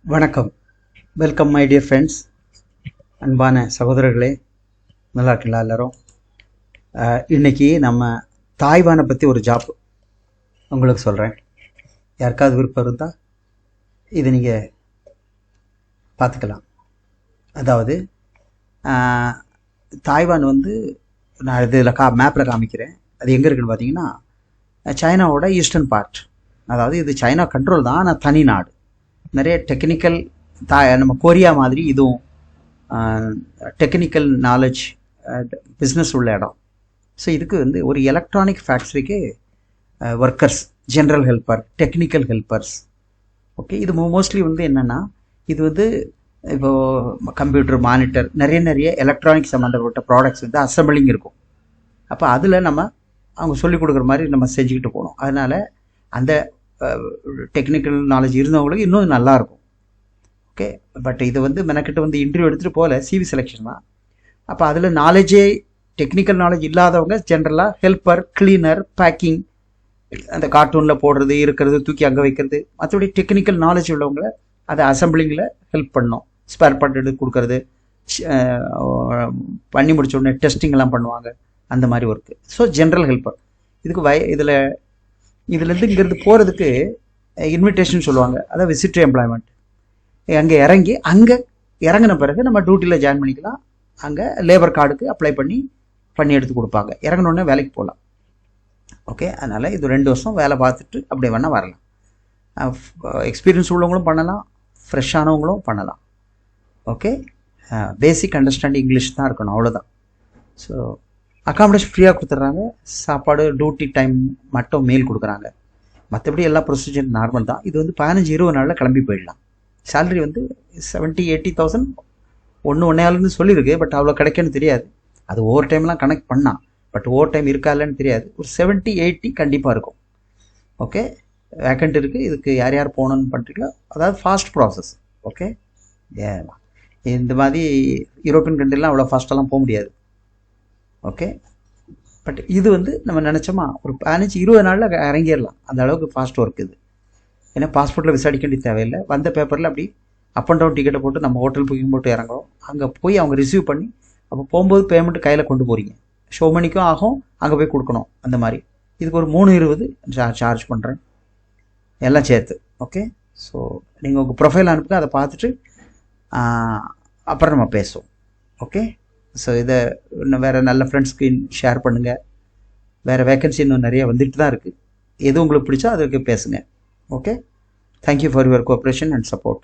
வணக்கம். Welcome my dear friends. அன்பான சகோதரர்களே, நல்லா இருக்கீங்களா எல்லாரும்? இன்னைக்கு நம்ம தாய்வானை பற்றி ஒரு ஜாப் உங்களுக்கு சொல்கிறேன். யாருக்காவது விருப்பம் இருந்தால் இது நீங்கள் பார்த்துக்கலாம். அதாவது தாய்வான் வந்து நான் இதில் மேப்பில் காமிக்கிறேன். அது எங்கே இருக்குன்னு பார்த்தீங்கன்னா சைனாவோட ஈஸ்டர்ன் பார்ட். அதாவது இது சைனா கண்ட்ரோல் தான், ஆனால் தனி நாடு. நிறைய டெக்னிக்கல் நம்ம கொரியா மாதிரி இதுவும் டெக்னிக்கல் நாலேஜ் பிஸ்னஸ் உள்ள இடம். ஸோ இதுக்கு வந்து ஒரு எலக்ட்ரானிக் ஃபேக்ட்ரிக்கு workers, general helper, technical helpers. Okay, இது மோஸ்ட்லி வந்து என்னென்னா இது வந்து இப்போது கம்ப்யூட்டர், மானிட்டர், நிறைய எலக்ட்ரானிக் சம்மந்தப்பட்ட ப்ராடக்ட்ஸ் வந்து அசம்பிளிங் இருக்கும். அப்போ அதில் நம்ம அவங்க சொல்லிக் கொடுக்குற மாதிரி நம்ம செஞ்சுக்கிட்டு போகணும். அதனால் அந்த டெக்னிக்கல் நாலேஜ் இருந்தவங்களுக்கு இன்னும் நல்லாயிருக்கும். ஓகே, பட் இது வந்து மெனக்கிட்ட வந்து இன்டர்வியூ எடுத்துகிட்டு போகல, சிவி செலெக்ஷன் தான். அப்போ அதில் நாலேஜே டெக்னிக்கல் நாலேஜ் இல்லாதவங்க ஜென்ரலாக ஹெல்ப்பர், கிளீனர், பேக்கிங், அந்த கார்ட்டூனில் போடுறது, இருக்கிறது, தூக்கி அங்கே வைக்கிறது, மற்றபடி டெக்னிக்கல் நாலேஜ் உள்ளவங்க அதை அசம்பிளிங்கில் ஹெல்ப் பண்ணணும். ஸ்பேர் பார்ட் எடுத்து கொடுக்கறது, பண்ணி முடிச்ச உடனே டெஸ்டிங்லாம் பண்ணுவாங்க, அந்த மாதிரி ஒர்க்கு. So general helper. இதுக்கு இதுலேருந்து இங்கேருந்து போகிறதுக்கு இன்விடேஷன் சொல்லுவாங்க, அதாவது விசிட்டர் எம்ப்ளாய்மெண்ட். அங்கே இறங்கின பிறகு நம்ம டியூட்டியில் ஜாயின் பண்ணிக்கலாம். அங்கே லேபர் கார்டுக்கு அப்ளை பண்ணி எடுத்து கொடுப்பாங்க. இறங்கினோடனே வேலைக்கு போகலாம். ஓகே, அதனால் இது 2 வருஷம் வேலை பார்த்துட்டு அப்படியே வேணால் வரலாம். எக்ஸ்பீரியன்ஸ் உள்ளவங்களும் பண்ணலாம், ஃப்ரெஷ்ஷானவங்களும் பண்ணலாம். ஓகே, பேசிக் அண்டர்ஸ்டாண்டிங் இங்கிலீஷ் தான் இருக்கணும், அவ்வளோதான். ஸோ அக்காமடேஷன் ஃப்ரீயாக கொடுத்துட்றாங்க. சாப்பாடு டியூட்டி டைம் மட்டும் மீல் கொடுக்குறாங்க. மற்றபடி எல்லா ப்ரொசீஜர் நார்மல் தான். இது வந்து 15-20 நாளில் கிளம்பி போயிடலாம். சேலரி வந்து 70,000-80,000 1.5 சொல்லியிருக்கு. பட் அவ்வளோ கிடைக்குன்னு தெரியாது. அது ஓவர் டைம்லாம் கனெக்ட் பண்ணால், பட் ஓவர் டைம் இருக்கா இல்லைன்னு தெரியாது. ஒரு 70-80 கண்டிப்பாக இருக்கும். ஓகே, வேக்கண்ட் இருக்குது. இதுக்கு யார் யார் போகணுன்னு பண்ணுறீங்களோ, அதாவது ஃபாஸ்ட் ப்ராசஸ். ஓகே, இந்த மாதிரி யூரோப்பியன் கண்ட்ரிலாம் அவ்வளோ ஃபாஸ்ட்டெல்லாம் போக முடியாது. ஓகே, பட் இது வந்து நம்ம நினச்சோமா ஒரு 15-20 நாளில் இறங்கிடலாம். அந்த அளவுக்கு ஃபாஸ்ட் ஒர்க் இது. ஏன்னா பாஸ்போர்ட்டில் விசாரிக்க வேண்டிய தேவையில்லை. வந்த பேப்பரில் அப்படி அப் அண்ட் டவுன் டிக்கெட்டை போட்டு நம்ம ஹோட்டல் புக்கிங் போட்டு இறங்குறோம். அங்கே போய் அவங்க ரிசீவ் பண்ணி அப்போ போகும்போது பேமெண்ட்டு கையில் கொண்டு போகிறீங்க. ஷோ மணிக்கும் ஆகும், அங்கே போய் கொடுக்கணும். அந்த மாதிரி இதுக்கு ஒரு 320 சார்ஜ் பண்ணுறேன், எல்லாம் சேர்த்து. ஓகே, ஸோ நீங்கள் உங்கள் ப்ரொஃபைல் அனுப்புங்க, அதை பார்த்துட்டு அப்புறம் நம்ம பேசுவோம். ஓகே, ஸோ இதை இன்னும் வேறு நல்ல ஃப்ரெண்ட்ஸ்க்கு ஷேர் பண்ணுங்கள். வேறு வேக்கன்சி இன்னும் நிறைய வந்துட்டு தான் இருக்குது. எது உங்களுக்கு பிடிச்சோ அதுக்கு பேசுங்க. Okay, thank you for your cooperation and support.